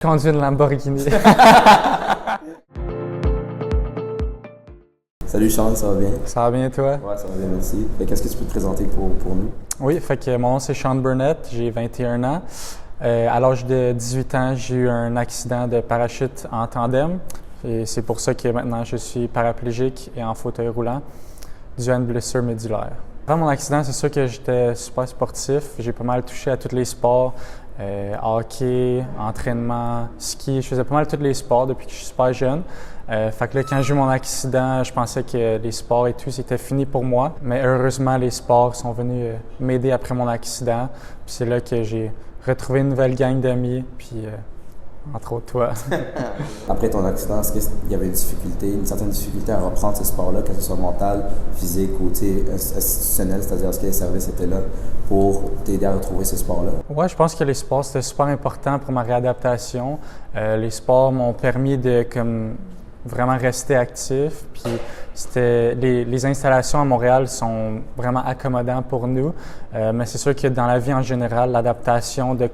Je conduis une Lamborghini. Salut Sean, ça va bien? Ça va bien toi? Ouais, ça va bien, merci. Qu'est-ce que tu peux te présenter pour nous? Oui, fait que mon nom c'est Sean Burnett, j'ai 21 ans. À l'âge de 18 ans, j'ai eu un accident de parachute en tandem. Et c'est pour ça que maintenant je suis paraplégique et en fauteuil roulant dû à une blessure médulaire. Avant mon accident, c'est sûr que j'étais super sportif. J'ai pas mal touché à tous les sports. Hockey, entraînement, ski. Je faisais pas mal tous les sports depuis que je suis super jeune. Fait que là, quand j'ai eu mon accident, je pensais que les sports et tout, c'était fini pour moi. Mais heureusement, les sports sont venus m'aider après mon accident. Puis c'est là que j'ai retrouvé une nouvelle gang d'amis, puis entre autres toi. Après ton accident, est-ce qu'il y avait une certaine difficulté à reprendre ce sport-là, que ce soit mental, physique ou institutionnel, c'est-à-dire est-ce que les services étaient là pour t'aider à retrouver ce sport-là? Oui, je pense que les sports, c'était super important pour ma réadaptation. Les sports m'ont permis de vraiment rester actif. Puis les installations à Montréal sont vraiment accommodantes pour nous. Mais c'est sûr que dans la vie en général, l'adaptation de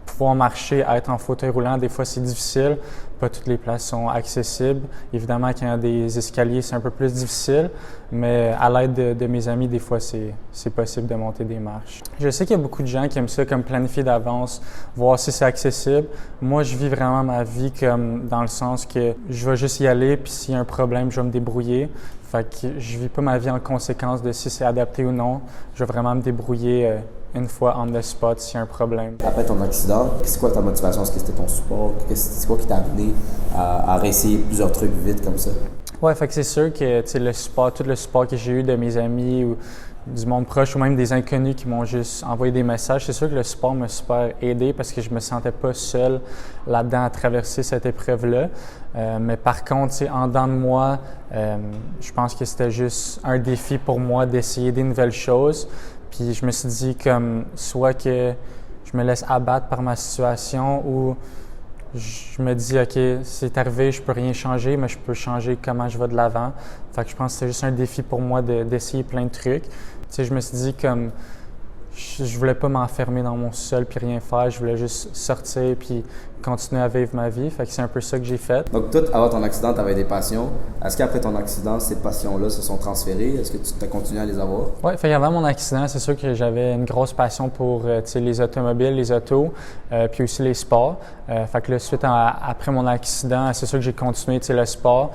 pouvoir marcher, être en fauteuil roulant, des fois c'est difficile. Pas toutes les places sont accessibles. Évidemment, quand il y a des escaliers, c'est un peu plus difficile. Mais à l'aide de mes amis, des fois, c'est possible de monter des marches. Je sais qu'il y a beaucoup de gens qui aiment ça comme planifier d'avance, voir si c'est accessible. Moi, je vis vraiment ma vie comme dans le sens que je vais juste y aller, puis s'il y a un problème, je vais me débrouiller. Fait que je vis pas ma vie en conséquence de si c'est adapté ou non. Je vais vraiment me débrouiller une fois on the spot s'il y a un problème. Après ton accident, c'est quoi ta motivation? Est-ce que c'était ton support? C'est quoi qui t'a amené à réessayer plusieurs trucs vite comme ça? Ouais, fait que c'est sûr que tout le support que j'ai eu de mes amis ou du monde proche ou même des inconnus qui m'ont juste envoyé des messages, c'est sûr que le support m'a super aidé parce que je me sentais pas seul là-dedans à traverser cette épreuve-là. Mais par contre, en dedans de moi, je pense que c'était juste un défi pour moi d'essayer des nouvelles choses. Puis je me suis dit soit que je me laisse abattre par ma situation ou je me dis, OK, c'est arrivé, je peux rien changer, mais je peux changer comment je vais de l'avant. Fait que je pense que c'est juste un défi pour moi d'essayer plein de trucs. Tu sais, je me suis dit je voulais pas m'enfermer dans mon sol puis rien faire. Je voulais juste sortir puis continuer à vivre ma vie. Fait que c'est un peu ça que j'ai fait. Donc, tout avant ton accident, tu avais des passions. Est-ce qu'après ton accident, ces passions-là se sont transférées? Est-ce que tu as continué à les avoir? Oui, avant mon accident, c'est sûr que j'avais une grosse passion pour les automobiles, les autos, puis aussi les sports. Fait que là, après mon accident, c'est sûr que j'ai continué le sport.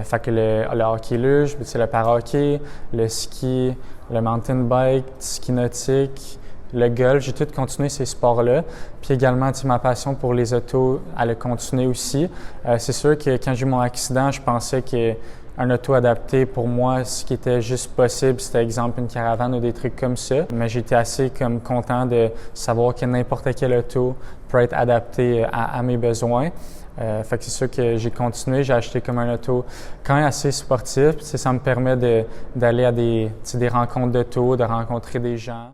Fait que le hockey luge, le para-hockey, le ski, le mountain bike, le ski nautique, le golf, j'ai tout continué ces sports-là. Puis également, ma passion pour les autos, elle a continué aussi. C'est sûr que quand j'ai eu mon accident, je pensais qu'un auto adapté, pour moi, ce qui était juste possible, c'était exemple une caravane ou des trucs comme ça. Mais j'étais assez content de savoir que n'importe quel auto peut être adapté à mes besoins. Fait que c'est sûr que j'ai continué, j'ai acheté un auto quand même assez sportif. Ça me permet d'aller à des rencontres d'auto, de rencontrer des gens.